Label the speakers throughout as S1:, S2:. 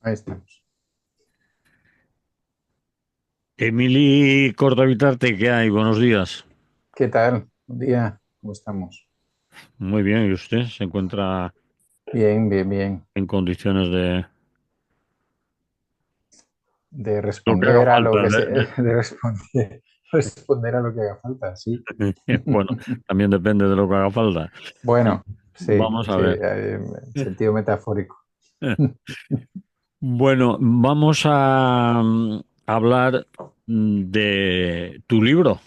S1: Ahí estamos.
S2: Emily Cortavitarte, ¿qué hay? Buenos días.
S1: ¿Qué tal? Buen día. ¿Cómo estamos?
S2: Muy bien, ¿y usted se encuentra
S1: Bien, bien, bien.
S2: en condiciones de
S1: De
S2: lo que haga
S1: responder a lo
S2: falta?
S1: que se, de responder, responder a lo que haga falta, sí.
S2: Bueno, también depende de lo que haga falta.
S1: Bueno, sí,
S2: Vamos a
S1: sí,
S2: ver.
S1: en sentido metafórico.
S2: Bueno, vamos a hablar de tu libro.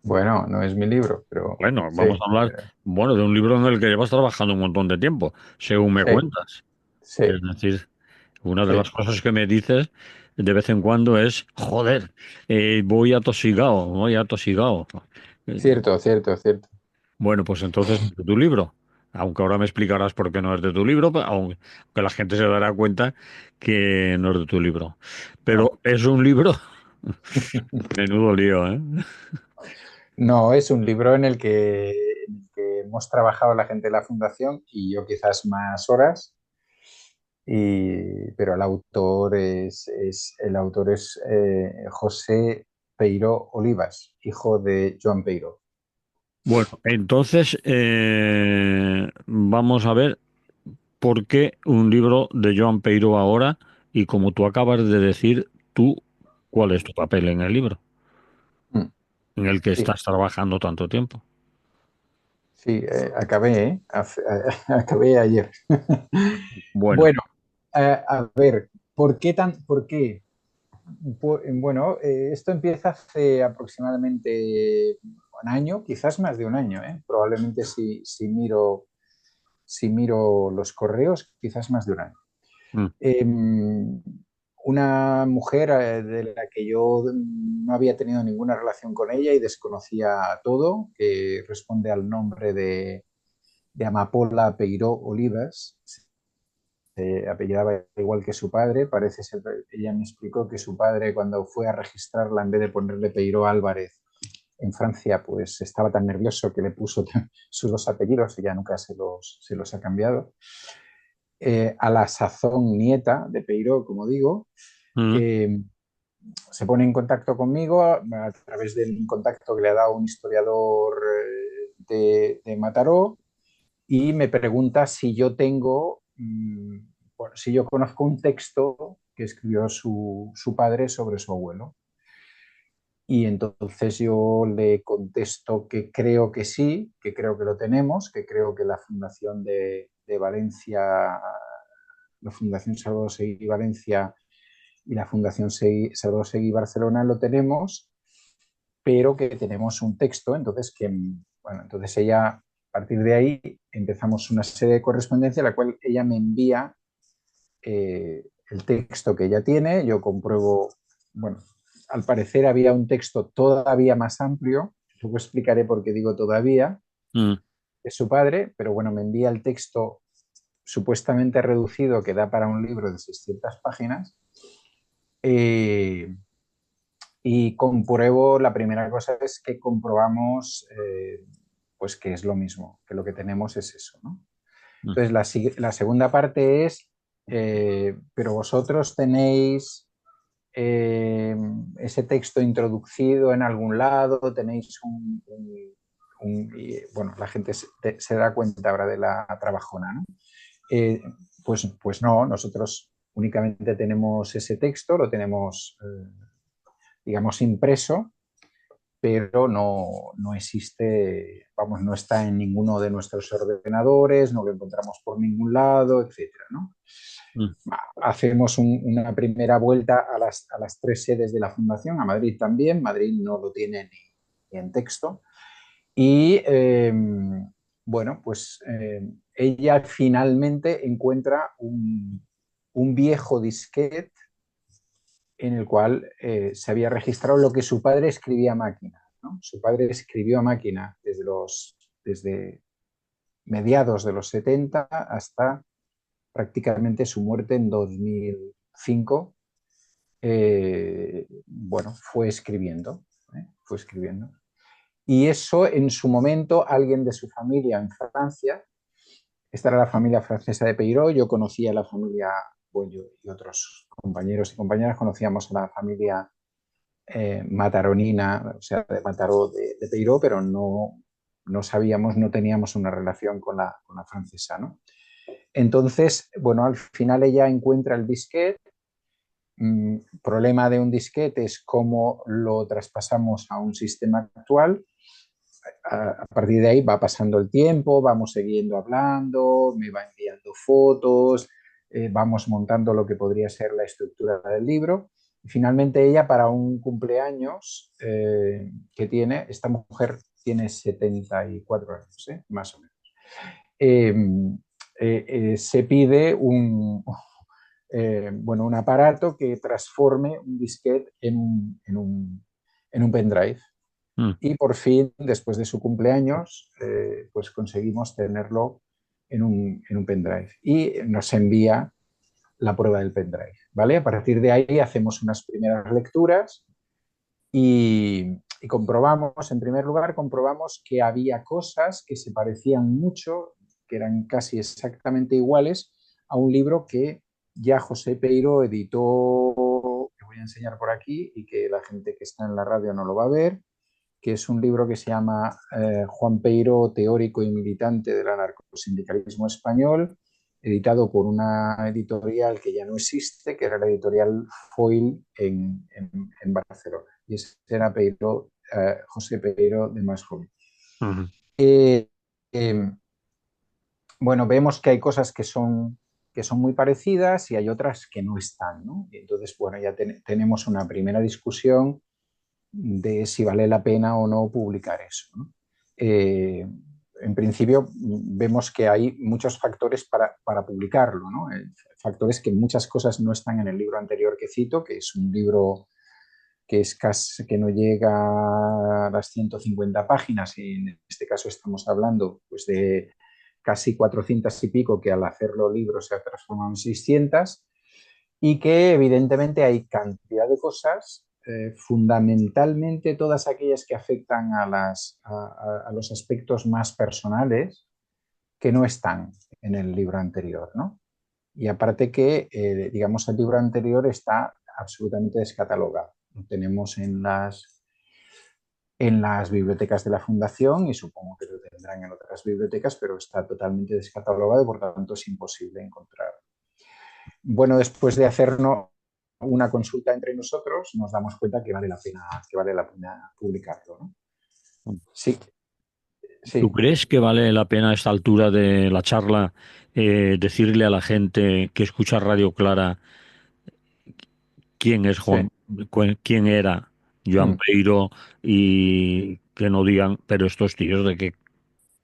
S1: Bueno, no es mi libro, pero
S2: Bueno,
S1: sí,
S2: vamos a hablar, bueno, de un libro en el que llevas trabajando un montón de tiempo, según me
S1: sí,
S2: cuentas. Es
S1: sí,
S2: decir, una de las
S1: sí.
S2: cosas que me dices de vez en cuando es, joder, voy atosigado, voy atosigado. Eh,
S1: Cierto, cierto, cierto.
S2: bueno, pues entonces es de tu libro. Aunque ahora me explicarás por qué no es de tu libro, aunque la gente se dará cuenta que no es de tu libro.
S1: No.
S2: Pero es un libro, menudo lío, ¿eh?
S1: No, es un libro en el que hemos trabajado la gente de la fundación y yo quizás más horas. Pero el autor es José Peiró Olivas, hijo de Joan Peiró.
S2: Bueno, entonces vamos a ver por qué un libro de Joan Peiro ahora y como tú acabas de decir, tú, ¿cuál es tu papel en el libro
S1: Mm,
S2: en el que
S1: sí,
S2: estás trabajando tanto tiempo?
S1: sí, acabé, acabé ayer.
S2: Bueno,
S1: Bueno, a ver, ¿por qué? Bueno, esto empieza hace aproximadamente un año, quizás más de un año, ¿eh? Probablemente si miro los correos, quizás más de un año.
S2: mm,
S1: Eh, una mujer de la que yo no había tenido ninguna relación con ella y desconocía todo, que responde al nombre de Amapola Peiró Olivas, apellidaba igual que su padre. Parece ser, ella me explicó que su padre, cuando fue a registrarla, en vez de ponerle Peiró Álvarez en Francia, pues estaba tan nervioso que le puso sus dos apellidos y ya nunca se los ha cambiado. A la sazón nieta de Peiró, como digo,
S2: mm,
S1: eh, se pone en contacto conmigo a través de un contacto que le ha dado un historiador de Mataró, y me pregunta si yo tengo, bueno, si yo conozco un texto que escribió su padre sobre su abuelo. Y entonces yo le contesto que creo que sí, que creo que lo tenemos, que creo que la Fundación de Valencia, la Fundación Salvador Seguí Valencia y la Fundación Salvador Seguí Barcelona lo tenemos, pero que tenemos un texto. Entonces, bueno, entonces ella, a partir de ahí, empezamos una serie de correspondencia, la cual ella me envía el texto que ella tiene. Yo compruebo, bueno, al parecer había un texto todavía más amplio, luego explicaré por qué digo todavía,
S2: mm.
S1: de su padre, pero bueno, me envía el texto supuestamente reducido que da para un libro de 600 páginas. eh, y compruebo, la primera cosa es que comprobamos pues que es lo mismo, que lo que tenemos es eso, ¿no?
S2: Mm.
S1: Entonces, la segunda parte es, pero vosotros tenéis ese texto introducido en algún lado, tenéis bueno, la gente se da cuenta ahora de la trabajona, ¿no? Pues no, nosotros únicamente tenemos ese texto, lo tenemos, digamos, impreso, pero no existe, vamos, no está en ninguno de nuestros ordenadores, no lo encontramos por ningún lado, etcétera, ¿no?
S2: Mm.
S1: Hacemos una primera vuelta a las tres sedes de la Fundación, a Madrid también. Madrid no lo tiene ni en texto. Y bueno, pues ella finalmente encuentra un viejo disquete en el cual se había registrado lo que su padre escribía a máquina, ¿no? Su padre escribió a máquina desde mediados de los 70 hasta prácticamente su muerte en 2005. Bueno, fue escribiendo. Y eso, en su momento, alguien de su familia en Francia, esta era la familia francesa de Peiró, yo conocía a la familia bueno, yo y otros compañeros y compañeras conocíamos a la familia mataronina, o sea, de Mataró de Peiró, pero no sabíamos, no teníamos una relación con la francesa, ¿no? Entonces, bueno, al final ella encuentra el disquete. Problema de un disquete es cómo lo traspasamos a un sistema actual. A partir de ahí va pasando el tiempo, vamos siguiendo hablando, me va enviando fotos, vamos montando lo que podría ser la estructura del libro. Y finalmente ella, para un cumpleaños que tiene, esta mujer tiene 74 años, más o menos, eh, se pide bueno, un aparato que transforme un disquete en un pendrive.
S2: Mm.
S1: Y por fin, después de su cumpleaños, pues conseguimos tenerlo en un pendrive. Y nos envía la prueba del pendrive, ¿vale? A partir de ahí hacemos unas primeras lecturas y comprobamos, en primer lugar, comprobamos que había cosas que se parecían mucho, que eran casi exactamente iguales a un libro que ya José Peiro editó, que voy a enseñar por aquí y que la gente que está en la radio no lo va a ver, que es un libro que se llama Juan Peiro, teórico y militante del anarcosindicalismo español, editado por una editorial que ya no existe, que era la editorial Foil en Barcelona. Y ese era Peiro, José Peiro de más joven.
S2: Ujú.
S1: Eh, eh, bueno, vemos que hay cosas que son muy parecidas y hay otras que no están, ¿no? Y entonces, bueno, ya tenemos una primera discusión de si vale la pena o no publicar eso, ¿no? En principio vemos que hay muchos factores para publicarlo, ¿no? Factores que muchas cosas no están en el libro anterior que cito, que es un libro que es casi, que no llega a las 150 páginas y en este caso estamos hablando pues, de casi 400 y pico que al hacerlo libro se ha transformado en 600 y que evidentemente hay cantidad de cosas, fundamentalmente todas aquellas que afectan a los aspectos más personales que no están en el libro anterior, ¿no? Y aparte que, digamos, el libro anterior está absolutamente descatalogado. Lo tenemos en las bibliotecas de la Fundación y supongo que lo tendrán en otras bibliotecas, pero está totalmente descatalogado y por tanto es imposible encontrar. Bueno, después de hacernos una consulta entre nosotros, nos damos cuenta que vale la pena publicarlo, ¿no? Sí,
S2: ¿Tú
S1: sí,
S2: crees que vale la pena a esta altura de la charla decirle a la gente que escucha Radio Clara quién es
S1: sí.
S2: quién era Joan
S1: Mm,
S2: Peiro y que no digan, pero estos tíos de qué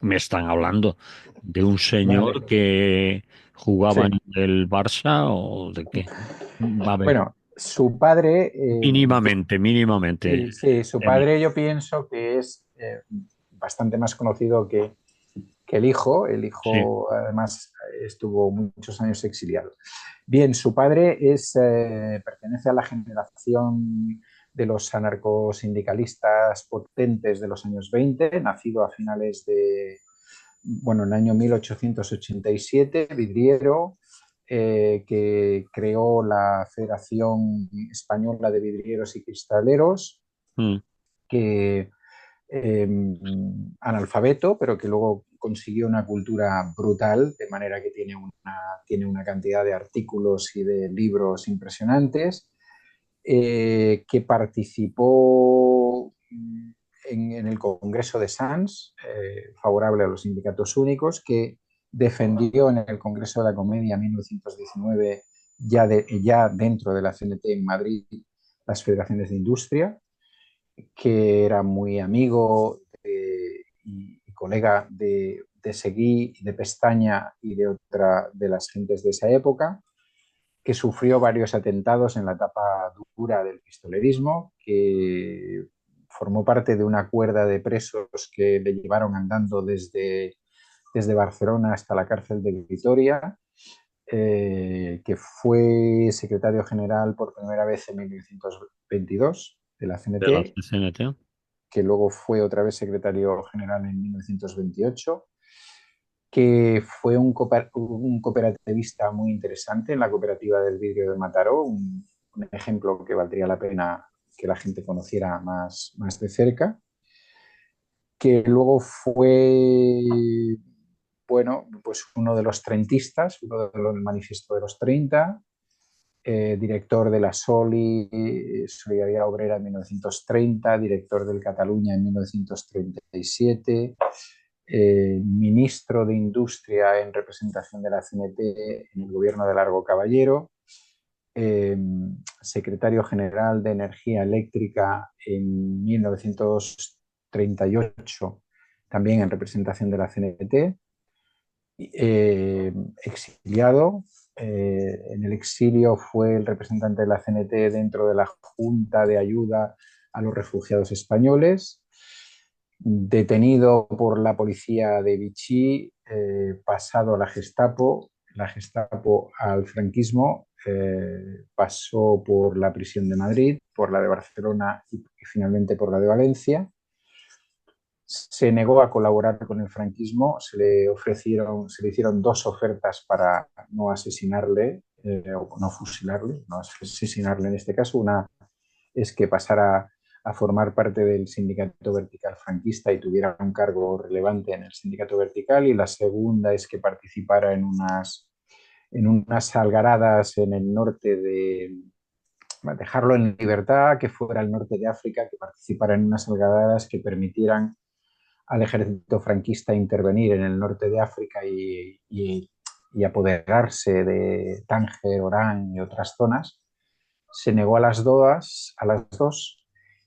S2: me están hablando? ¿De un señor
S1: vale,
S2: que jugaba
S1: sí.
S2: en el Barça o de qué? Va a ver,
S1: Bueno, su padre,
S2: mínimamente, mínimamente.
S1: sí, sí, su padre yo pienso que es bastante más conocido que el hijo. El
S2: Sí.
S1: hijo además estuvo muchos años exiliado. Bien, su padre pertenece a la generación de los anarcosindicalistas potentes de los años 20, nacido a finales bueno, en el año 1887, vidriero, que creó la Federación Española de Vidrieros y Cristaleros,
S2: Mm.
S1: que analfabeto, pero que luego consiguió una cultura brutal, de manera que tiene una cantidad de artículos y de libros impresionantes, que participó en el Congreso de Sants, favorable a los sindicatos únicos, que defendió en el Congreso de la Comedia en 1919, ya dentro de la CNT en Madrid, las federaciones de industria, que era muy amigo y colega de Seguí, de Pestaña y de otra de las gentes de esa época, que sufrió varios atentados en la etapa dura del pistolerismo, que formó parte de una cuerda de presos que le llevaron andando desde Barcelona hasta la cárcel de Vitoria, que fue secretario general por primera vez en 1922 de la
S2: De la
S1: CNT,
S2: CNT.
S1: que luego fue otra vez secretario general en 1928. que fue un cooperativista muy interesante en la cooperativa del vidrio de Mataró, un ejemplo que valdría la pena que la gente conociera más de cerca, que luego fue, bueno, pues uno de los trentistas, uno de los manifiesto de los 30, director de la Solidaridad Obrera en 1930, director del Cataluña en 1937, ministro de Industria en representación de la CNT en el gobierno de Largo Caballero, eh, secretario general de Energía Eléctrica en 1938, también en representación de la CNT, exiliado. En el exilio fue el representante de la CNT dentro de la Junta de Ayuda a los Refugiados Españoles, detenido por la policía de Vichy, pasado a la Gestapo al franquismo, pasó por la prisión de Madrid, por la de Barcelona y finalmente por la de Valencia. Se negó a colaborar con el franquismo, se le hicieron dos ofertas para no asesinarle o no fusilarle, no asesinarle en este caso. Una es que pasara a formar parte del sindicato vertical franquista y tuviera un cargo relevante en el sindicato vertical, y la segunda es que participara en unas algaradas en el norte de, dejarlo en libertad, que fuera al norte de África, que participara en unas algaradas que permitieran al ejército franquista intervenir en el norte de África y apoderarse de Tánger, Orán y otras zonas. Se negó a las dos,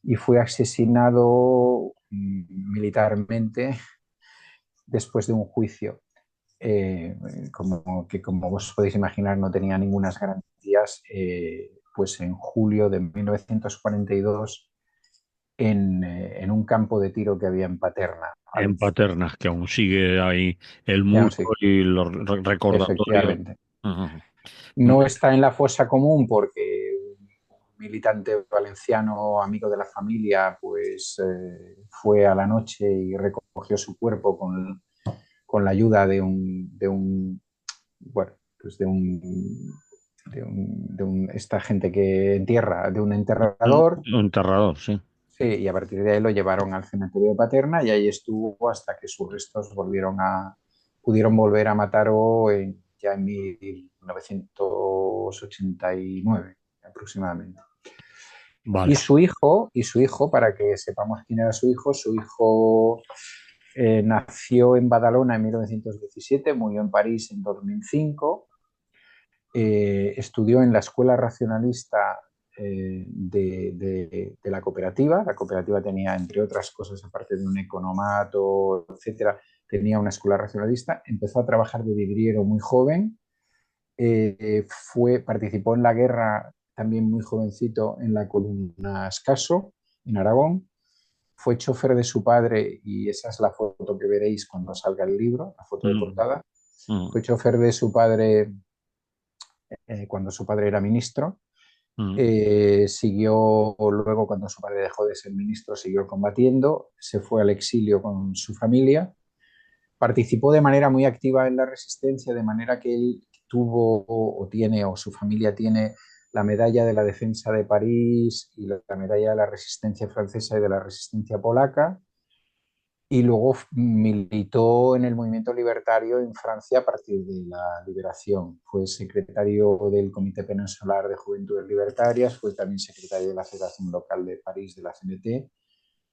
S1: y fue asesinado militarmente después de un juicio, como vos podéis imaginar no tenía ninguna garantías, pues en julio de 1942 en un campo de tiro que había en Paterna,
S2: En
S1: Valencia.
S2: Paterna, que aún sigue ahí el
S1: Ya,
S2: musgo
S1: sí,
S2: y los recordatorios.
S1: efectivamente.
S2: Ujú.
S1: No está en la fosa común porque un militante valenciano, amigo de la familia, pues fue a la noche y recogió su cuerpo con la ayuda bueno, pues esta gente que entierra, de un enterrador.
S2: Un enterrador, sí.
S1: Sí, y a partir de ahí lo llevaron al cementerio de Paterna y ahí estuvo hasta que sus restos pudieron volver a Mataró ya en 1989 aproximadamente.
S2: Vale.
S1: Y su hijo, para que sepamos quién era su hijo nació en Badalona en 1917, murió en París en 2005, estudió en la Escuela Racionalista de la cooperativa. La cooperativa tenía, entre otras cosas, aparte de un economato, etcétera, tenía una escuela racionalista. Empezó a trabajar de vidriero muy joven. Participó en la guerra también muy jovencito en la columna Escaso, en Aragón. Fue chofer de su padre, y esa es la foto que veréis cuando salga el libro, la foto de
S2: Mm,
S1: portada.
S2: mm,
S1: Fue chofer de su padre cuando su padre era ministro.
S2: mm.
S1: Siguió luego, cuando su padre dejó de ser ministro, siguió combatiendo, se fue al exilio con su familia, participó de manera muy activa en la resistencia, de manera que él tuvo o tiene, o su familia tiene, la medalla de la defensa de París y la medalla de la resistencia francesa y de la resistencia polaca. Y luego militó en el movimiento libertario en Francia a partir de la liberación. Fue secretario del Comité Peninsular de Juventudes Libertarias, fue también secretario de la Federación Local de París de la CNT,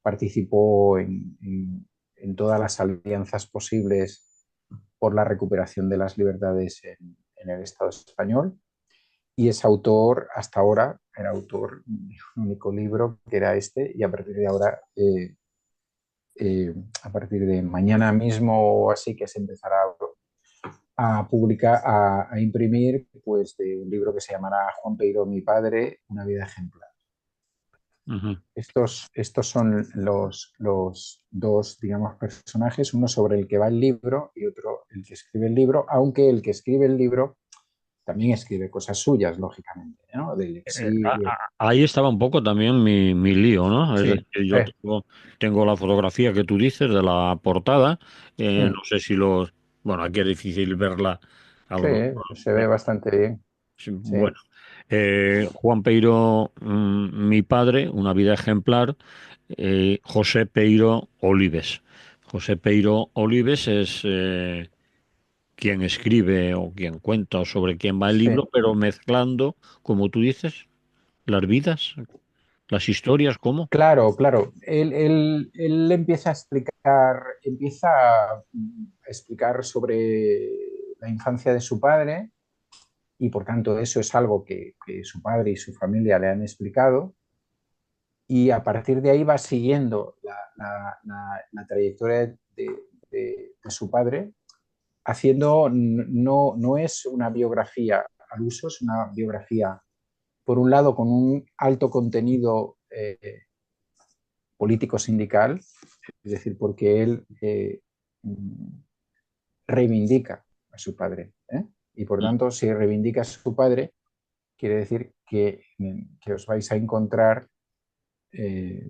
S1: participó en todas las alianzas posibles por la recuperación de las libertades en el Estado español, y es autor, hasta ahora, era autor de un único libro, que era este, y a partir de ahora a partir de mañana mismo o así, que se empezará a publicar, a imprimir, pues de un libro que se llamará Juan Peiró, mi padre, una vida ejemplar.
S2: Ujú.
S1: Estos son los dos, digamos, personajes, uno sobre el que va el libro y otro el que escribe el libro, aunque el que escribe el libro también escribe cosas suyas, lógicamente, ¿no? Del exilio.
S2: Ahí estaba un poco también mi lío, ¿no? Es
S1: Sí,
S2: decir, yo tengo la fotografía que tú dices de la portada,
S1: sí.
S2: no sé si los... Bueno, aquí es difícil verla.
S1: Sí,
S2: Algo,
S1: se ve bastante bien.
S2: sí,
S1: Sí,
S2: bueno, Juan Peiro, mi padre, Una vida ejemplar, José Peiro Olives. José Peiro Olives es quien escribe o quien cuenta o sobre quién va el
S1: sí.
S2: libro, pero mezclando, como tú dices, las vidas, las historias, ¿cómo?
S1: Claro, claro. Él empieza a explicar sobre la infancia de su padre y por tanto eso es algo que su padre y su familia le han explicado y a partir de ahí va siguiendo la trayectoria de su padre, haciendo, no es una biografía al uso, es una biografía, por un lado, con un alto contenido político sindical, es decir, porque él reivindica a su padre. Y por tanto, si reivindica a su padre, quiere decir que os vais a encontrar, eh,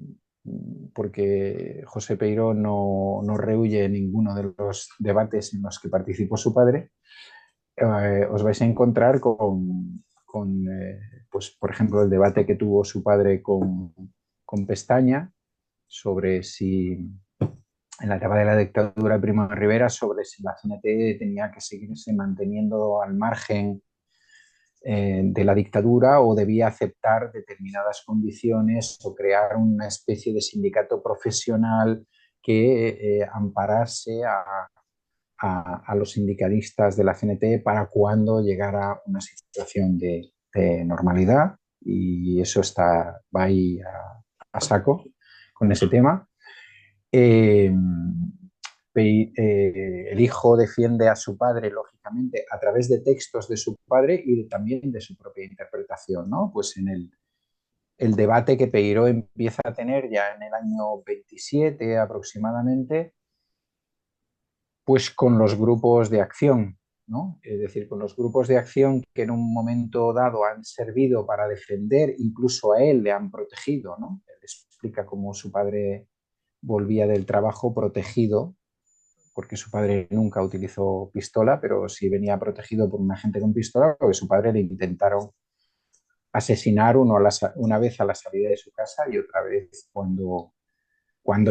S1: porque José Peiró no rehuye ninguno de los debates en los que participó su padre, os vais a encontrar con pues, por ejemplo, el debate que tuvo su padre con Pestaña sobre si, en la etapa de la dictadura de Primo de Rivera, sobre si la CNT tenía que seguirse manteniendo al margen de la dictadura o debía aceptar determinadas condiciones o crear una especie de sindicato profesional que amparase a los sindicalistas de la CNT para cuando llegara una situación de normalidad. Y eso va ahí a saco con ese tema. Eh, el hijo defiende a su padre, lógicamente, a través de textos de su padre y también de su propia interpretación, ¿no? Pues en el debate que Peiró empieza a tener ya en el año 27 aproximadamente, pues con los grupos de acción, ¿no? Es decir, con los grupos de acción que en un momento dado han servido para defender, incluso a él le han protegido, ¿no? Él explica cómo su padre volvía del trabajo protegido, porque su padre nunca utilizó pistola, pero sí venía protegido por un agente con pistola, porque su padre le intentaron asesinar una vez a la salida de su casa y otra vez cuando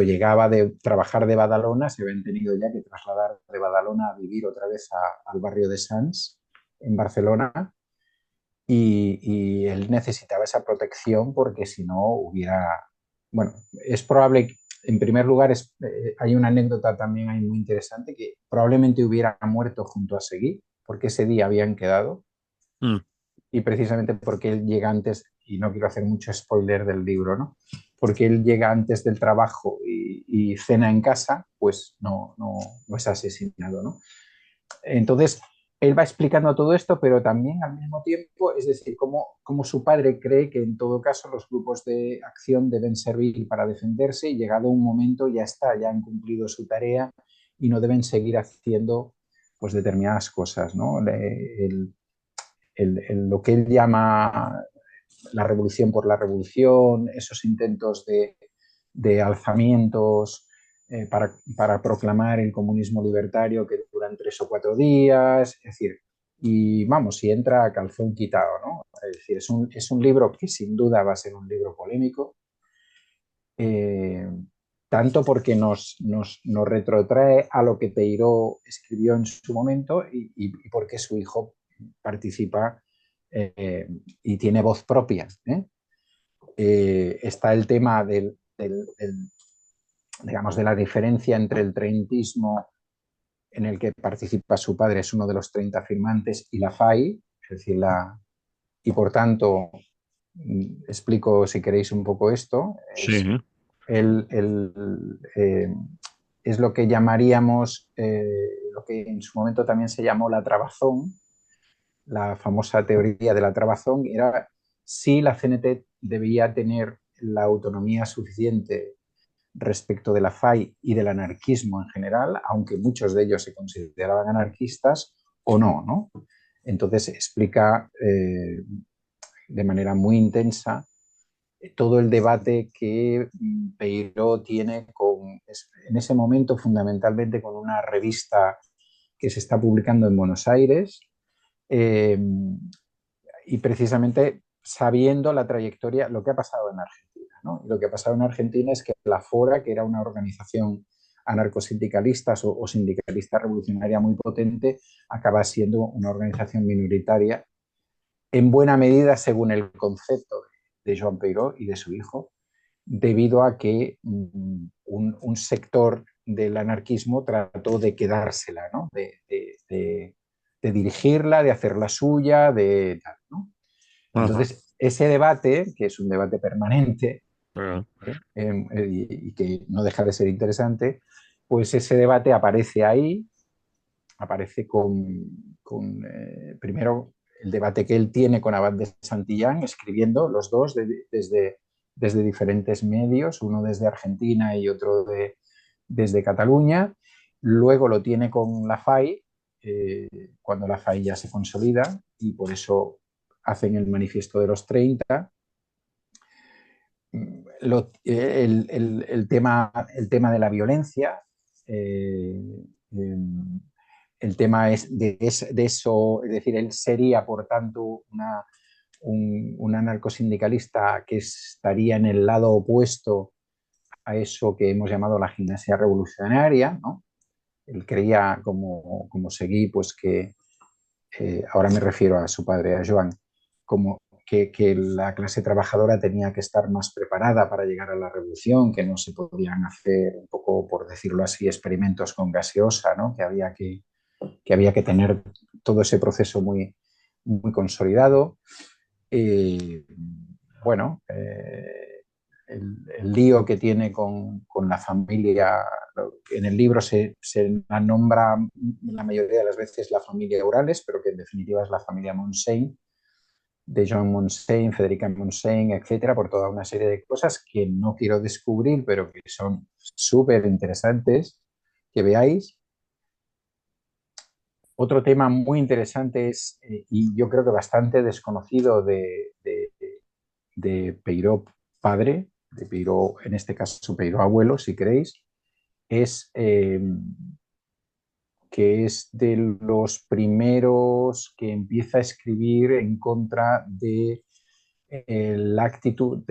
S1: llegaba de trabajar de Badalona, se habían tenido ya que trasladar de Badalona a vivir otra vez al barrio de Sants, en Barcelona, y él necesitaba esa protección porque si no hubiera, bueno, es probable, en primer lugar, hay una anécdota también ahí muy interesante, que probablemente hubiera muerto junto a Seguí, porque ese día habían quedado,
S2: Mm.
S1: y precisamente porque él llega antes, y no quiero hacer mucho spoiler del libro, ¿no? Porque él llega antes del trabajo y cena en casa, pues no es asesinado, ¿no? Entonces, él va explicando todo esto, pero también al mismo tiempo, es decir, cómo su padre cree que en todo caso los grupos de acción deben servir para defenderse y llegado un momento ya está, ya han cumplido su tarea y no deben seguir haciendo pues determinadas cosas, ¿no? Lo que él llama la revolución por la revolución, esos intentos de alzamientos para proclamar el comunismo libertario que duran 3 o 4 días, es decir, y vamos, y entra a calzón quitado, ¿no? Es decir, es un libro que sin duda va a ser un libro polémico, eh, tanto porque nos retrotrae a lo que Peiró escribió en su momento y porque su hijo participa y tiene voz propia. Está el tema digamos, de la diferencia entre el treintismo en el que participa su padre, es uno de los 30 firmantes, y la FAI, es decir, y por tanto, explico si queréis un poco esto,
S2: Sí, ¿eh?
S1: el, el, eh, es lo que llamaríamos, lo que en su momento también se llamó la trabazón, la famosa teoría de la trabazón, era si la CNT debía tener la autonomía suficiente respecto de la FAI y del anarquismo en general, aunque muchos de ellos se consideraban anarquistas o no, ¿no? Entonces explica de manera muy intensa todo el debate que Peiró tiene en ese momento fundamentalmente con una revista que se está publicando en Buenos Aires, eh, y precisamente sabiendo la trayectoria, lo que ha pasado en Argentina, ¿no? Y lo que ha pasado en Argentina es que la FORA, que era una organización anarcosindicalista o sindicalista revolucionaria muy potente, acaba siendo una organización minoritaria, en buena medida según el concepto de Joan Peiró y de su hijo, debido a que un sector del anarquismo trató de quedársela, ¿no? De dirigirla, de hacerla suya, de tal, ¿no?
S2: Ajá.
S1: Entonces, ese debate, que es un debate permanente
S2: Eh,
S1: y que no deja de ser interesante, pues ese debate aparece ahí, aparece primero el debate que él tiene con Abad de Santillán, escribiendo los dos desde diferentes medios, uno desde Argentina y otro desde Cataluña. Luego lo tiene con la FAI, cuando la FAI ya se consolida, y por eso hacen el manifiesto de los 30. El tema de la violencia, eh, eh, el tema es de eso, es decir, él sería, por tanto, un anarcosindicalista que estaría en el lado opuesto a eso que hemos llamado la gimnasia revolucionaria, ¿no? Él creía, como seguí, pues que, ahora me refiero a su padre, a Joan, como que la clase trabajadora tenía que estar más preparada para llegar a la revolución, que no se podían hacer, un poco por decirlo así, experimentos con gaseosa, ¿no? Que había que tener todo ese proceso muy, muy consolidado. Eh, bueno, el lío que tiene con la familia, en el libro se la nombra la mayoría de las veces la familia Urales, pero que en definitiva es la familia Montseny, de Joan Montseny, Federica Montseny, etcétera, por toda una serie de cosas que no quiero descubrir, pero que son súper interesantes que veáis. Otro tema muy interesante es, y yo creo que bastante desconocido de Peiró padre, de Peiró, en este caso Peiró abuelo, si queréis, es que es de los primeros que empieza a escribir en contra de la actitud,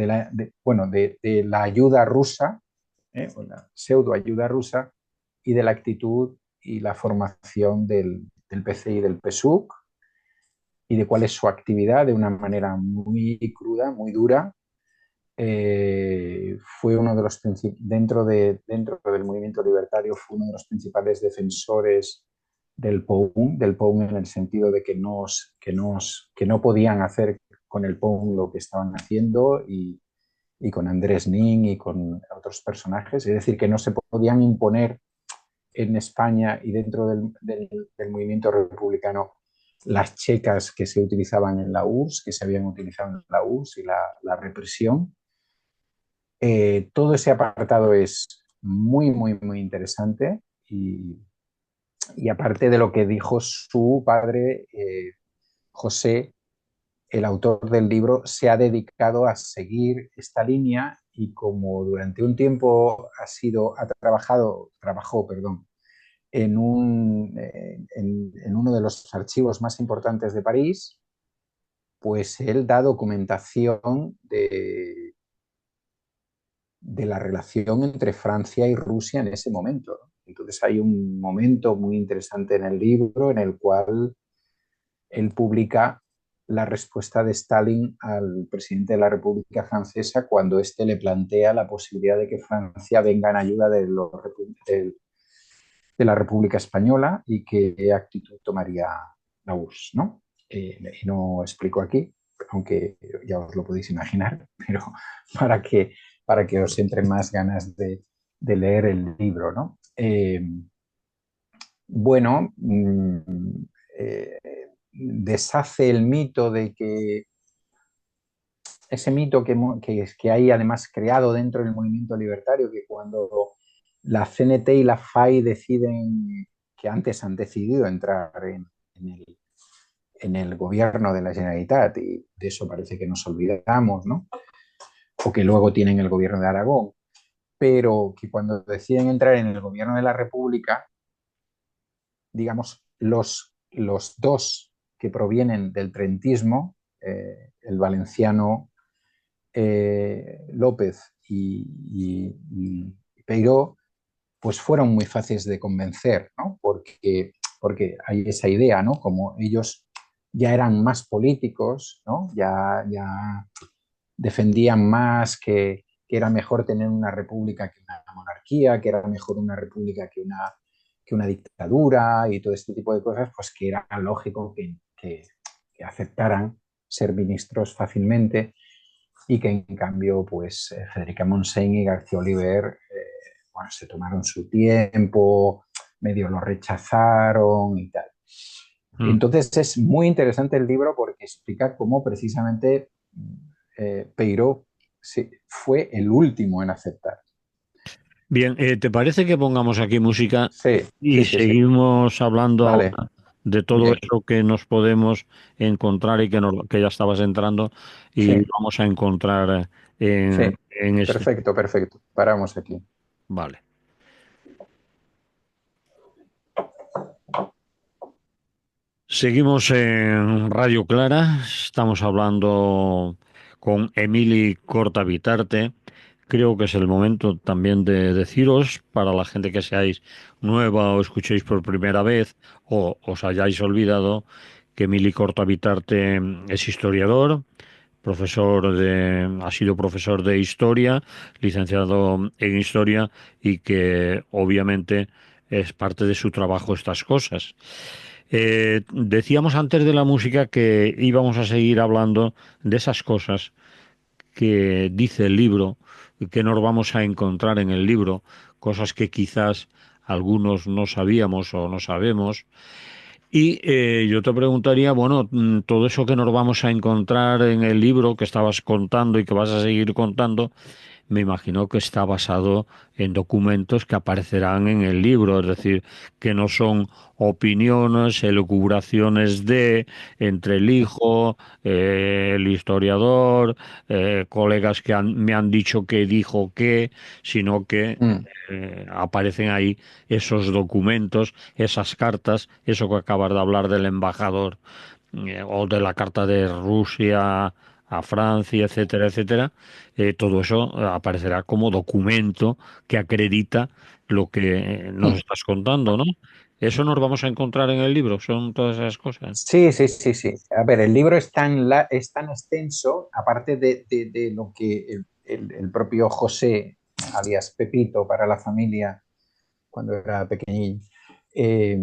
S1: bueno, de la ayuda rusa, o la pseudo ayuda rusa, y de la actitud y la formación del PCI y del PSUC, y de cuál es su actividad de una manera muy cruda, muy dura. Fue uno de los dentro del movimiento libertario, fue uno de los principales defensores del POUM en el sentido de que no podían hacer con el POUM lo que estaban haciendo, y con Andrés Nin y con otros personajes, es decir, que no se podían imponer en España y dentro del movimiento republicano las checas que se utilizaban en la URSS, que se habían utilizado en la URSS, y la represión. Todo ese apartado es muy, muy, muy interesante, y aparte de lo que dijo su padre, José, el autor del libro, se ha dedicado a seguir esta línea, y como durante un tiempo trabajó, perdón, en uno de los archivos más importantes de París, pues él da documentación de la relación entre Francia y Rusia en ese momento. Entonces hay un momento muy interesante en el libro en el cual él publica la respuesta de Stalin al presidente de la República Francesa cuando éste le plantea la posibilidad de que Francia venga en ayuda de la República Española, y qué actitud tomaría la URSS, ¿no? Y no explico aquí, aunque ya os lo podéis imaginar, pero para que, para que os entren más ganas de leer el libro, ¿no? Bueno, eh, deshace el mito de que ese mito que hay además creado dentro del movimiento libertario, que cuando la CNT y la FAI deciden, que antes han decidido entrar en el gobierno de la Generalitat, y de eso parece que nos olvidamos, ¿no? O que luego tienen el gobierno de Aragón, pero que cuando deciden entrar en el gobierno de la República, digamos, los dos que provienen del trentismo, el valenciano López y Peiró, pues fueron muy fáciles de convencer, ¿no? Porque hay esa idea, ¿no? Como ellos ya eran más políticos, ¿no? Ya defendían más que era mejor tener una república que una monarquía, que era mejor una república que una dictadura y todo este tipo de cosas, pues que era lógico que aceptaran ser ministros fácilmente y que en cambio, pues Federica Montseny y García Oliver, bueno, se tomaron su tiempo, medio lo rechazaron y tal.
S2: Mm.
S1: Entonces es muy interesante el libro porque explica cómo precisamente Peiró sí, fue el último en aceptar.
S2: Bien, ¿te parece que pongamos aquí música
S1: Sí,
S2: y
S1: sí, sí, sí.
S2: seguimos hablando
S1: Vale,
S2: ahora de todo
S1: bien.
S2: eso que nos podemos encontrar y que ya estabas entrando y
S1: Sí,
S2: vamos a encontrar
S1: sí.
S2: en este?
S1: Perfecto, perfecto. Paramos aquí.
S2: Vale. Seguimos en Radio Clara, estamos hablando con Emili Corta-Vitarte. Creo que es el momento también de deciros, para la gente que seáis nueva o escuchéis por primera vez o os hayáis olvidado, que Emili Corta-Vitarte es historiador, ha sido profesor de historia, licenciado en historia y que obviamente es parte de su trabajo estas cosas. Decíamos antes de la música que íbamos a seguir hablando de esas cosas que dice el libro, que nos vamos a encontrar en el libro, cosas que quizás algunos no sabíamos o no sabemos. Y yo te preguntaría, bueno, todo eso que nos vamos a encontrar en el libro que estabas contando y que vas a seguir contando, me imagino que está basado en documentos que aparecerán en el libro, es decir, que no son opiniones, elucubraciones de entre el hijo, el historiador, colegas que me han dicho que dijo que, sino que
S1: Mm,
S2: aparecen ahí esos documentos, esas cartas, eso que acabas de hablar del embajador o de la carta de Rusia a Francia, etcétera, etcétera, todo eso aparecerá como documento que acredita lo que nos
S1: mm.
S2: estás contando, ¿no? Eso nos vamos a encontrar en el libro, son todas esas cosas.
S1: Sí, sí, sí, sí. A ver, el libro es tan extenso, aparte de lo que el propio José, alias Pepito, para la familia, cuando era pequeñín, eh,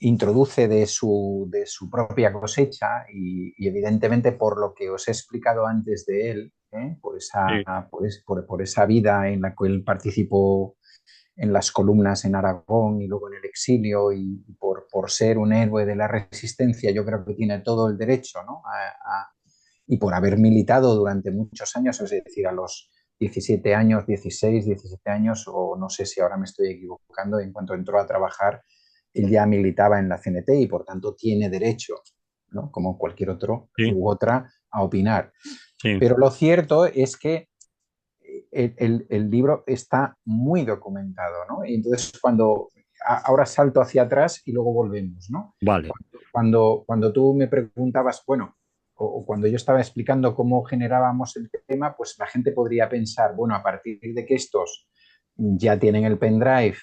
S1: introduce de su propia cosecha y evidentemente por lo que os he explicado antes de él,
S2: Sí,
S1: por esa vida en la que él participó en las columnas en Aragón y luego en el exilio y por ser un héroe de la resistencia, yo creo que tiene todo el derecho, ¿no? Y por haber militado durante muchos años, es decir, a los 17 años, 16, 17 años, o no sé si ahora me estoy equivocando, en cuanto entró a trabajar, él ya militaba en la CNT y por tanto tiene derecho, ¿no? Como cualquier otro
S2: sí,
S1: u otra, a opinar.
S2: sí,
S1: Pero lo cierto es que el libro está muy documentado, ¿no? Y entonces ahora salto hacia atrás y luego volvemos, ¿no?
S2: vale,
S1: Cuando tú me preguntabas, bueno, o cuando yo estaba explicando cómo generábamos el tema, pues la gente podría pensar, bueno, a partir de que estos ya tienen el pendrive,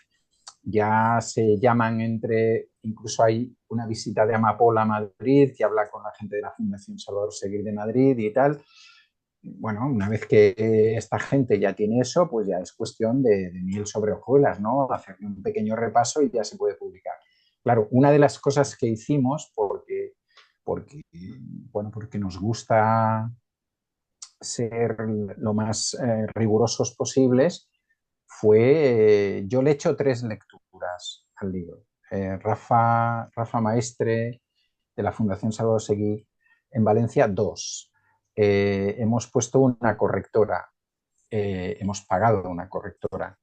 S1: ya se llaman incluso hay una visita de Amapola a Madrid, que habla con la gente de la Fundación Salvador Seguí de Madrid y tal. Bueno, una vez que esta gente ya tiene eso, pues ya es cuestión de miel sobre hojuelas, ¿no? Hacerle un pequeño repaso y ya se puede publicar. Claro, una de las cosas que hicimos, porque, bueno, porque nos gusta ser lo más rigurosos posibles, yo le he hecho tres lecturas al libro. Rafa Maestre, de la Fundación Salvador Seguí, en Valencia, dos. Hemos puesto una correctora, hemos pagado una correctora.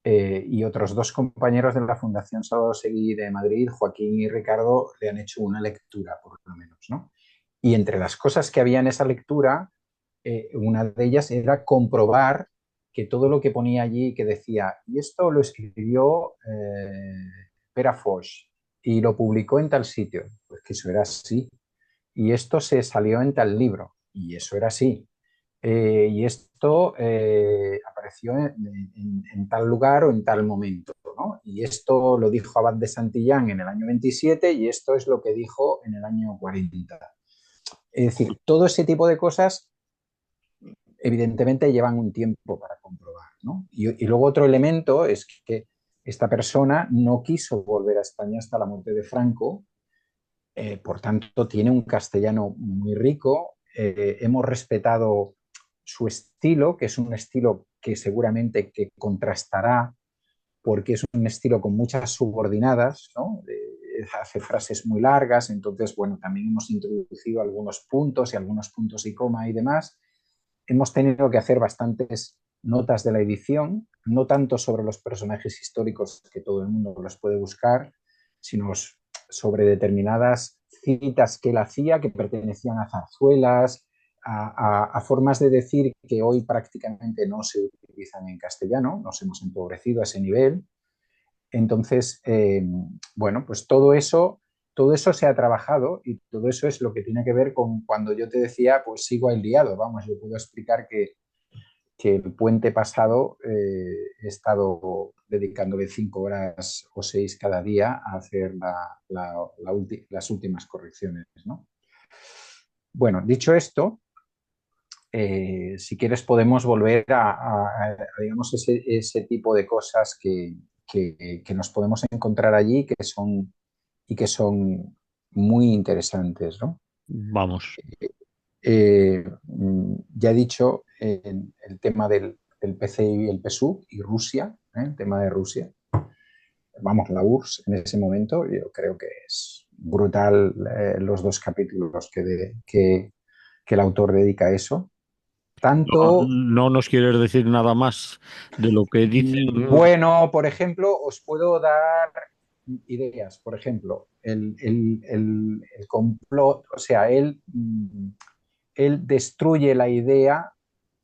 S1: Y otros dos compañeros de la Fundación Salvador Seguí de Madrid, Joaquín y Ricardo, le han hecho una lectura, por lo menos, ¿no? Y entre las cosas que había en esa lectura, una de ellas era comprobar que todo lo que ponía allí, que decía, y esto lo escribió Pere Foix, y lo publicó en tal sitio, pues que eso era así. Y esto se salió en tal libro, y eso era así. Y esto apareció en tal lugar o en tal momento, ¿no? Y esto lo dijo Abad de Santillán en el año 27 y esto es lo que dijo en el año 40. Es decir, todo ese tipo de cosas evidentemente llevan un tiempo para comprobar, ¿no? Y luego otro elemento es que esta persona no quiso volver a España hasta la muerte de Franco, por tanto tiene un castellano muy rico, hemos respetado su estilo, que es un estilo que seguramente que contrastará porque es un estilo con muchas subordinadas, ¿no? Hace frases muy largas, entonces, bueno, también hemos introducido algunos puntos y algunos puntos y coma y demás. Hemos tenido que hacer bastantes notas de la edición, no tanto sobre los personajes históricos que todo el mundo los puede buscar, sino sobre determinadas citas que él hacía que pertenecían a zarzuelas, a formas de decir que hoy prácticamente no se utilizan en castellano, nos hemos empobrecido a ese nivel. Entonces, bueno, pues todo eso se ha trabajado y todo eso es lo que tiene que ver con cuando yo te decía, pues sigo ahí liado, vamos, yo puedo explicar que el puente pasado he estado dedicándole 5 horas o 6 cada día a hacer las últimas correcciones, ¿no? Bueno, dicho esto, si quieres podemos volver digamos, ese tipo de cosas que nos podemos encontrar allí y que son muy interesantes, ¿no?
S2: Vamos.
S1: Ya he dicho el tema del PCI y el PSUV y Rusia, el tema de Rusia. Vamos, la URSS en ese momento, yo creo que es brutal los 2 capítulos que el autor dedica a eso.
S2: No,
S1: Tanto,
S2: no nos quieres decir nada más de lo que dicen.
S1: bueno, por ejemplo, os puedo dar ideas. Por ejemplo, el complot, o sea, él destruye la idea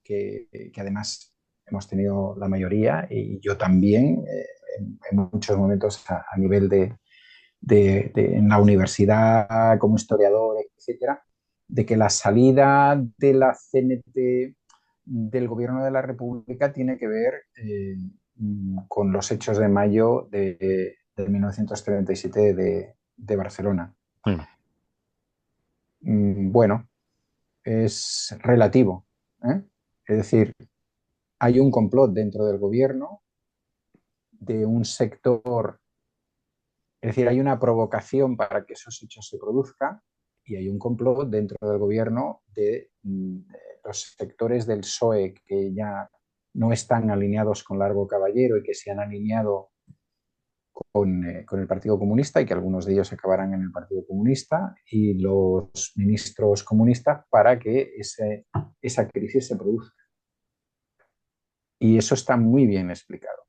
S1: que además hemos tenido la mayoría y yo también en muchos momentos a nivel en la universidad como historiador, etcétera, de que la salida de la CNT del gobierno de la República tiene que ver con los hechos de mayo de 1937 de Barcelona.
S2: Bueno,
S1: Bueno, es relativo. ¿Eh? Es decir, hay un complot dentro del gobierno de un sector, es decir, hay una provocación para que esos hechos se produzcan y hay un complot dentro del gobierno de los sectores del PSOE que ya no están alineados con Largo Caballero y que se han alineado con el Partido Comunista y que algunos de ellos acabarán en el Partido Comunista y los ministros comunistas para que esa crisis se produzca. Y eso está muy bien explicado.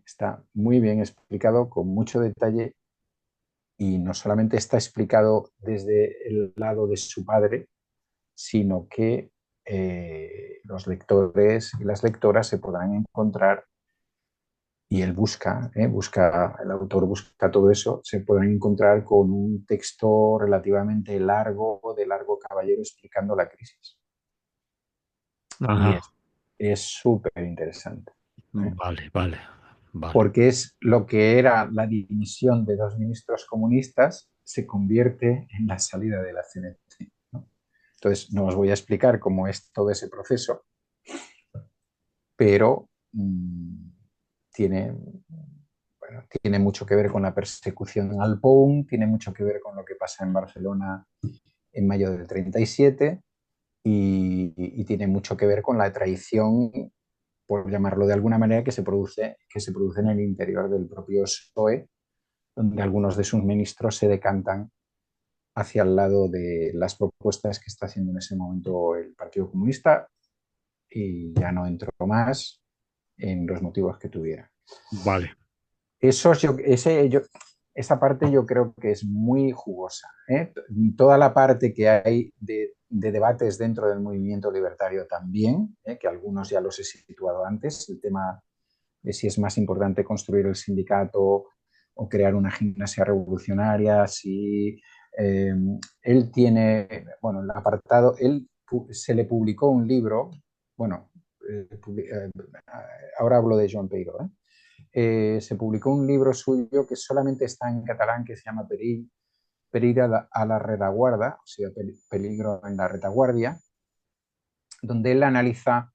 S1: Está muy bien explicado con mucho detalle y no solamente está explicado desde el lado de su padre, sino que los lectores y las lectoras se podrán encontrar y él el autor busca todo eso, se podrán encontrar con un texto relativamente largo de Largo Caballero explicando la crisis. Y
S2: ajá.
S1: es súper interesante. ¿Eh?
S2: Vale, vale, vale.
S1: Porque es lo que era la dimisión de 2 ministros comunistas se convierte en la salida de la CNT, ¿no? Entonces, no os voy a explicar cómo es todo ese proceso, pero tiene, bueno, tiene mucho que ver con la persecución en Alpón, tiene mucho que ver con lo que pasa en Barcelona en mayo del 37 y tiene mucho que ver con la traición, por llamarlo de alguna manera, que se produce en el interior del propio PSOE, donde algunos de sus ministros se decantan hacia el lado de las propuestas que está haciendo en ese momento el Partido Comunista y ya no entro más en los motivos que tuviera.
S2: Vale.
S1: Eso, esa parte yo creo que es muy jugosa. ¿Eh? Toda la parte que hay de debates dentro del movimiento libertario también, que algunos ya los he situado antes, el tema de si es más importante construir el sindicato o crear una gimnasia revolucionaria, si eh, él tiene, bueno, el apartado, se le publicó un libro, bueno, ahora hablo de Joan Peiró, se publicó un libro suyo que solamente está en catalán, que se llama Peligro a la retaguarda, o sea, peligro en la retaguardia, donde él analiza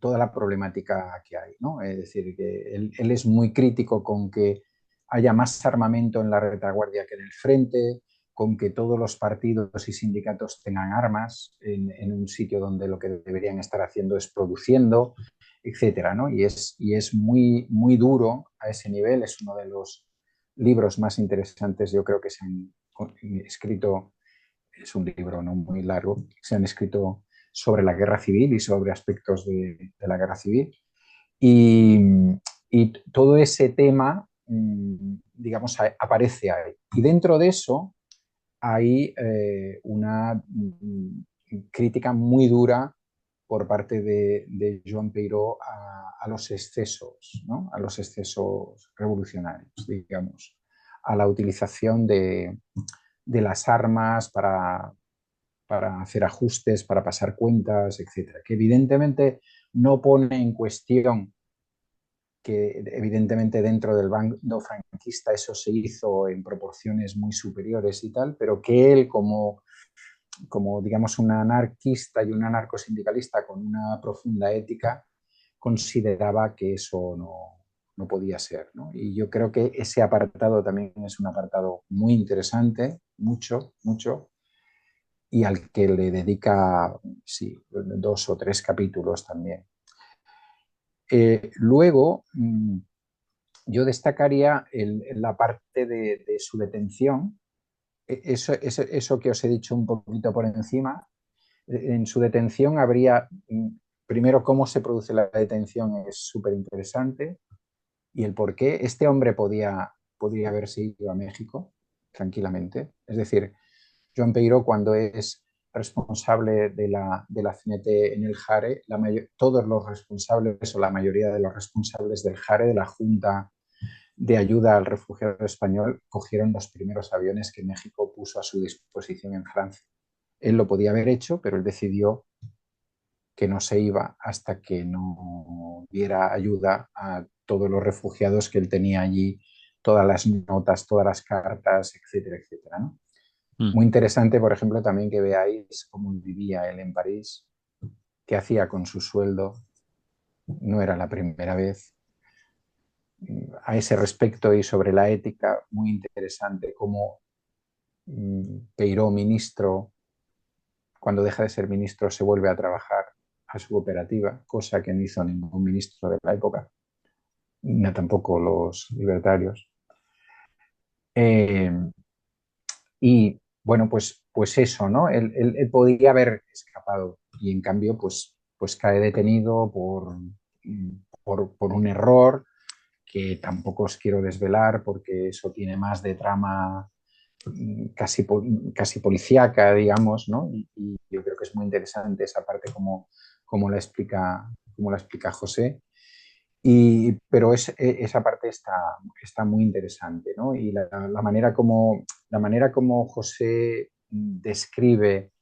S1: toda la problemática que hay, ¿no? Es decir, que él es muy crítico con que haya más armamento en la retaguardia que en el frente, con que todos los partidos y sindicatos tengan armas en un sitio donde lo que deberían estar haciendo es produciendo, etcétera, ¿no? Y es muy, muy duro a ese nivel, es uno de los libros más interesantes, yo creo que se han escrito, es un libro no muy largo, se han escrito sobre la guerra civil y sobre aspectos de la guerra civil. Y, y, todo ese tema, digamos, aparece ahí. Y dentro de eso hay una crítica muy dura por parte de Joan Peiró a los excesos, ¿no? A los excesos revolucionarios, digamos, a la utilización de las armas para hacer ajustes, para pasar cuentas, etcétera. Que evidentemente no pone en cuestión que evidentemente dentro del bando franquista eso se hizo en proporciones muy superiores y tal, pero que él como digamos un anarquista y un anarcosindicalista con una profunda ética consideraba que eso no podía ser, ¿no? Y yo creo que ese apartado también es un apartado muy interesante, mucho, mucho, y al que le dedica, sí, 2 o 3 capítulos también. Luego, yo destacaría la parte de su detención, eso que os he dicho un poquito por encima. En su detención habría, primero, cómo se produce la detención es súper interesante y el por qué. Este hombre podría haberse ido a México tranquilamente. Es decir, Joan Peiró, cuando es responsable de la CNT en el Jare, todos los responsables o la mayoría de los responsables del Jare, de la Junta de Ayuda al Refugiado Español, cogieron los primeros aviones que México puso a su disposición en Francia. Él lo podía haber hecho, pero él decidió que no se iba hasta que no diera ayuda a todos los refugiados que él tenía allí, todas las notas, todas las cartas, etcétera, etcétera, ¿no?
S2: Mm.
S1: Muy interesante, por ejemplo, también que veáis cómo vivía él en París, qué hacía con su sueldo. No era la primera vez. A ese respecto y sobre la ética, muy interesante cómo Peiró, ministro, cuando deja de ser ministro, se vuelve a trabajar a su cooperativa, cosa que no hizo ningún ministro de la época, ni tampoco los libertarios. Eh, y bueno, pues eso, ¿no? Él podía haber escapado y en cambio, pues cae detenido por un error que tampoco os quiero desvelar porque eso tiene más de trama casi, casi policíaca, digamos, ¿no? Y yo creo que es muy interesante esa parte como la explica José. Pero esa parte está muy interesante, ¿no? Y la manera como José describe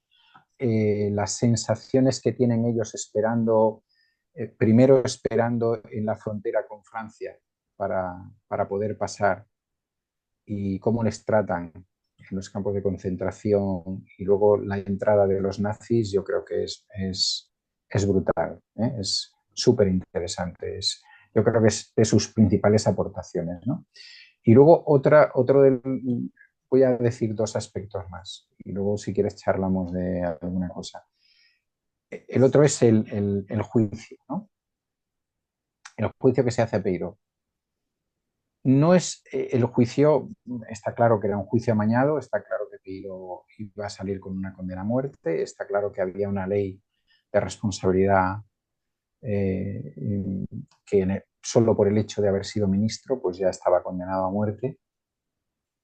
S1: las sensaciones que tienen ellos esperando, primero esperando en la frontera con Francia para poder pasar y cómo les tratan en los campos de concentración y luego la entrada de los nazis, yo creo que es brutal, ¿eh? Es súper interesante. Yo creo que es de sus principales aportaciones, ¿no? Y luego voy a decir 2 aspectos más y luego si quieres charlamos de alguna cosa. El otro es el juicio, ¿no? El juicio que se hace a Peiró. No es el juicio, está claro que era un juicio amañado, está claro que Peiró iba a salir con una condena a muerte, está claro que había una ley de responsabilidad eh, que solo por el hecho de haber sido ministro pues ya estaba condenado a muerte.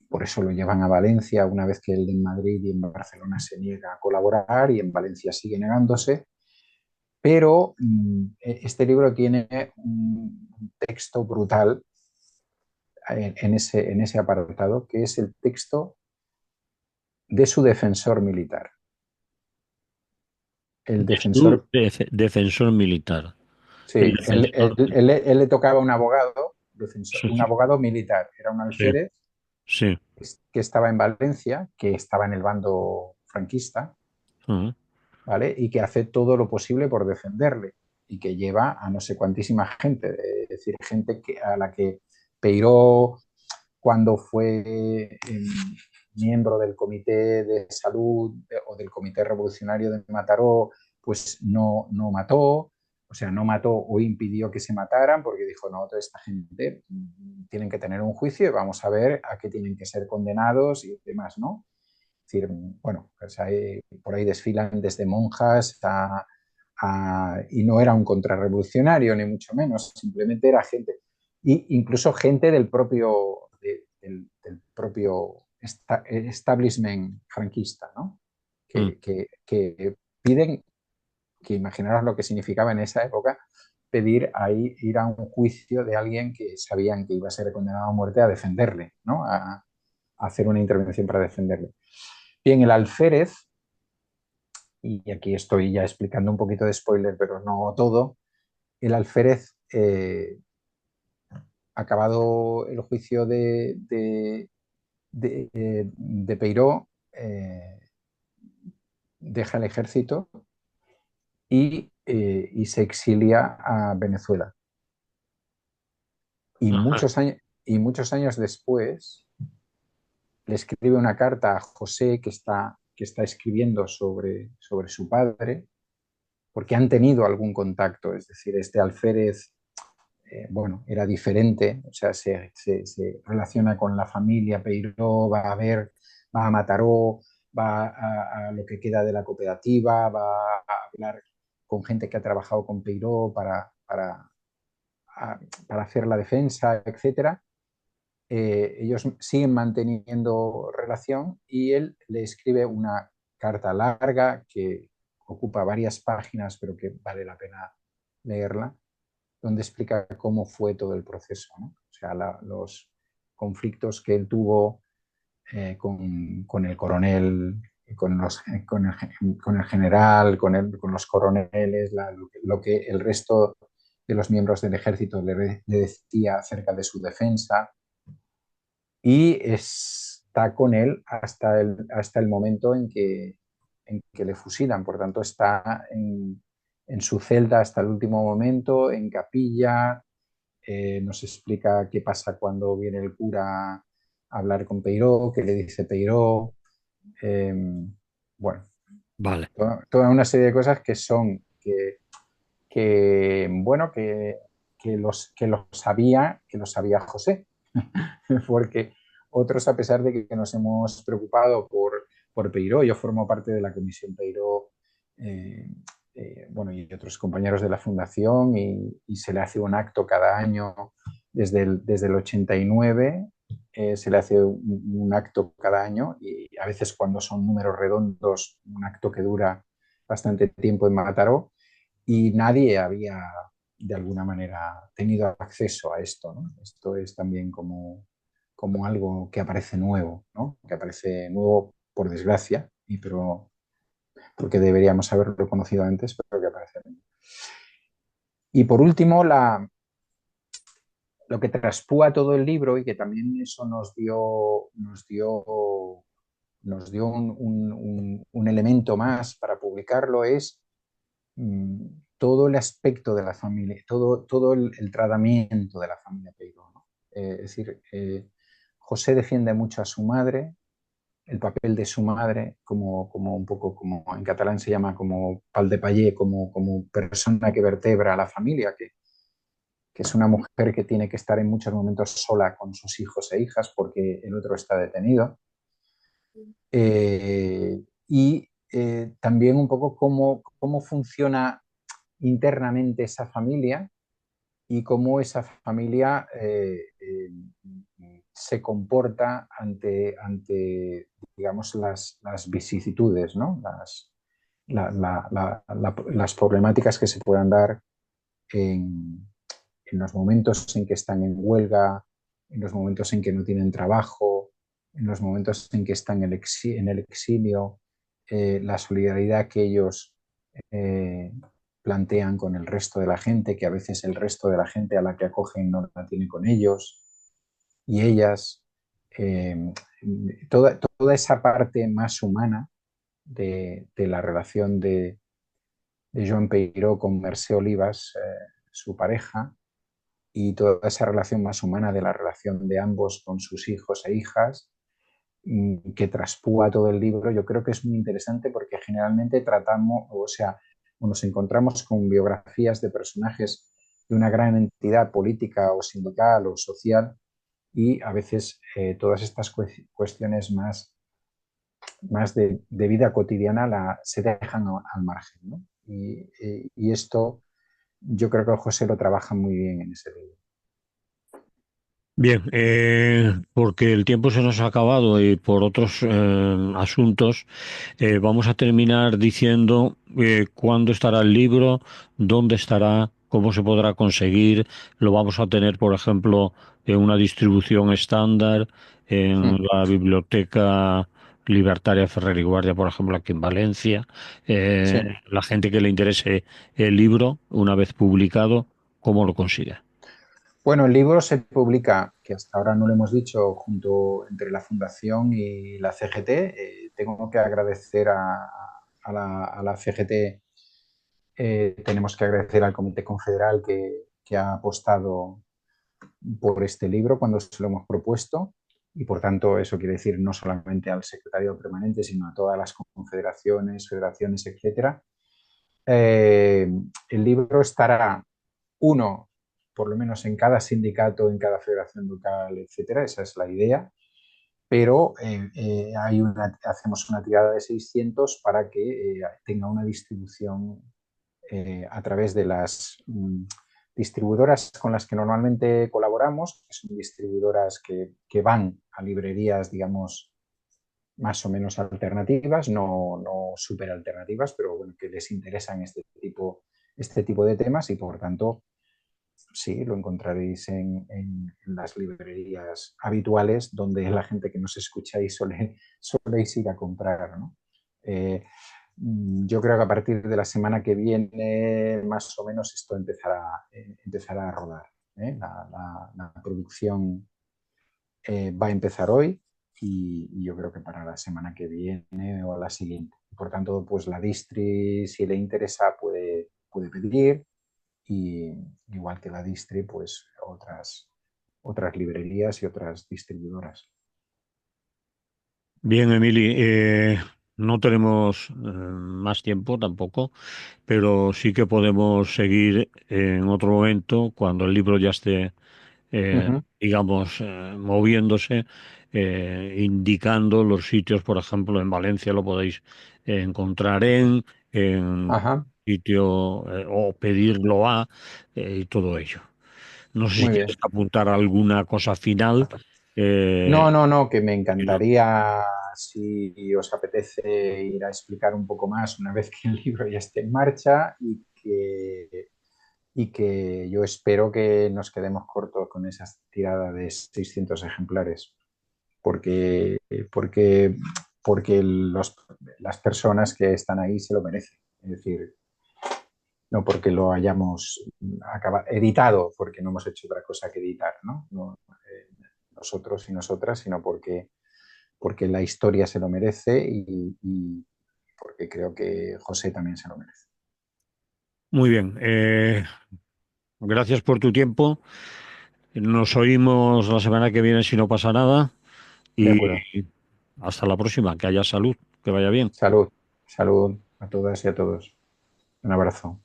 S1: Por eso lo llevan a Valencia una vez que él en Madrid y en Barcelona se niega a colaborar y en Valencia sigue negándose. Pero este libro tiene un texto brutal en ese apartado, que es el texto de su defensor militar. El
S2: De su
S1: defensor,
S2: defensor militar. El
S1: sí,
S2: defensor.
S1: él le tocaba un abogado,
S2: Sí,
S1: un abogado militar, era un
S2: sí,
S1: alférez
S2: sí.
S1: que estaba en Valencia, que estaba en el bando franquista,
S2: Ujú.
S1: ¿vale? Y que hace todo lo posible por defenderle y que lleva a no sé cuantísima gente, es decir, gente a la que Peiró, cuando fue miembro del Comité de Salud o del Comité Revolucionario de Mataró, pues no mató, o sea, no mató o impidió que se mataran, porque dijo, no, toda esta gente tienen que tener un juicio y vamos a ver a qué tienen que ser condenados y demás, ¿no? Es decir, bueno, pues por ahí desfilan desde monjas y no era un contrarrevolucionario, ni mucho menos, simplemente era gente, y incluso gente del propio establishment franquista, ¿no?
S2: Mm.
S1: Que piden, que imaginaros lo que significaba en esa época, pedir ir a un juicio de alguien que sabían que iba a ser condenado a muerte a defenderle, ¿no? A hacer una intervención para defenderle. Bien, el alférez, y aquí estoy ya explicando un poquito de spoiler, pero no todo, el alférez, acabado el juicio de Peiró, deja el ejército y se exilia a Venezuela. Y
S2: Ajá.
S1: muchos años después le escribe una carta a José que está escribiendo sobre su padre, porque han tenido algún contacto, es decir, este alférez, bueno, era diferente, o sea, se relaciona con la familia Peiró, va a ver, va a Mataró, va a lo que queda de la cooperativa, va a hablar con gente que ha trabajado con Peiró para hacer la defensa, etcétera. Ellos siguen manteniendo relación y él le escribe una carta larga que ocupa varias páginas, pero que vale la pena leerla, donde explica cómo fue todo el proceso, ¿no? O sea, los conflictos que él tuvo con el coronel, con el general, con los coroneles, lo que el resto de los miembros del ejército le decía acerca de su defensa, y está con él hasta el momento en que le fusilan. Por tanto, está en su celda hasta el último momento, en capilla. Nos explica qué pasa cuando viene el cura a hablar con Peiró, qué le dice Peiró. Eh, bueno,
S2: Vale.
S1: toda una serie de cosas bueno, que lo sabía José, porque otros, a pesar de que nos hemos preocupado por Peiró, yo formo parte de la comisión Peiró, eh, bueno, y otros compañeros de la fundación, y se le hace un acto cada año desde el 89, se le hace un acto cada año, y a veces cuando son números redondos, un acto que dura bastante tiempo en Mataró, y nadie había de alguna manera tenido acceso a esto, ¿no? Esto es también como algo que aparece nuevo, ¿no? Que aparece nuevo por desgracia, pero porque deberíamos haberlo conocido antes, pero que aparece nuevo. Y por último, lo que traspúa todo el libro, y que también eso nos dio un elemento más para publicarlo, es todo el aspecto de la familia, todo el tratamiento de la familia Peiró, ¿no? Es decir, José defiende mucho a su madre, el papel de su madre, como un poco como en catalán se llama como pal de paller, como persona que vertebra a la familia, que es una mujer que tiene que estar en muchos momentos sola con sus hijos e hijas porque el otro está detenido. También un poco cómo funciona internamente esa familia y cómo esa familia se comporta digamos, las vicisitudes, ¿no? Las problemáticas que se puedan dar en los momentos en que están en huelga, en los momentos en que no tienen trabajo, en los momentos en que están en el exilio, la solidaridad que ellos eh, plantean con el resto de la gente, que a veces el resto de la gente a la que acogen no la tiene con ellos y ellas. Eh, toda esa parte más humana de la relación de Joan Peiró con Mercè Olivas, su pareja, y toda esa relación más humana de la relación de ambos con sus hijos e hijas, que traspúa todo el libro, yo creo que es muy interesante porque generalmente tratamos, o sea, nos encontramos con biografías de personajes de una gran entidad política o sindical o social y a veces todas estas cuestiones más de vida cotidiana se dejan al margen, ¿no? Y esto yo creo que José lo trabaja muy bien en ese libro.
S2: Bien, porque el tiempo se nos ha acabado y por otros asuntos, vamos a terminar diciendo cuándo estará el libro, dónde estará, cómo se podrá conseguir. Lo vamos a tener, por ejemplo, en una distribución estándar, en la Biblioteca Libertaria Ferrer y Guardia, por ejemplo, aquí en Valencia.
S1: Sí.
S2: La gente que le interese el libro, una vez publicado, ¿cómo lo consigue?
S1: Bueno, el libro se publica, que hasta ahora no lo hemos dicho, junto entre la Fundación y la CGT. Tengo que agradecer a la CGT, tenemos que agradecer al Comité Confederal que ha apostado por este libro cuando se lo hemos propuesto y por tanto eso quiere decir no solamente al secretario permanente, sino a todas las confederaciones, federaciones, etcétera. Eh, el libro estará uno, por lo menos en cada sindicato, en cada federación local, etcétera, esa es la idea, pero hacemos una tirada de 600 para que tenga una distribución a través de las distribuidoras con las que normalmente colaboramos, que son distribuidoras que van a librerías, digamos, más o menos alternativas, no súper alternativas, pero bueno, que les interesan este tipo de temas y por tanto, sí, lo encontraréis en las librerías habituales donde la gente que nos escucháis soléis ir a comprar, ¿no? Yo creo que a partir de la semana que viene, más o menos, esto empezará a rodar. La producción va a empezar hoy y yo creo que para la semana que viene o la siguiente. Por tanto, pues la distri, si le interesa, puede pedir y igual que la distri, pues otras librerías y otras distribuidoras.
S2: Bien, Emily, no tenemos más tiempo tampoco, pero sí que podemos seguir en otro momento cuando el libro ya esté,
S1: Ujú.
S2: digamos, moviéndose, indicando los sitios, por ejemplo, en Valencia lo podéis encontrar en
S1: Ajá,
S2: sitio o pedirlo y todo ello. No sé si
S1: muy
S2: quieres
S1: bien.
S2: apuntar alguna cosa final.
S1: No,
S2: eh,
S1: no, no, que me encantaría, si os apetece, ir a explicar un poco más una vez que el libro ya esté en marcha y que yo espero que nos quedemos cortos con esa tirada de 600 ejemplares, porque, porque, porque las personas que están ahí se lo merecen. Es decir, no porque lo hayamos editado, porque no hemos hecho otra cosa que editar, ¿no? No nosotros y nosotras, sino porque la historia se lo merece y porque creo que José también se lo merece.
S2: muy bien. Gracias por tu tiempo. Nos oímos la semana que viene si no pasa nada.
S1: De
S2: Y
S1: acuerdo.
S2: hasta la próxima. Que haya salud. Que vaya bien.
S1: Salud, salud a todas y a todos. Un abrazo.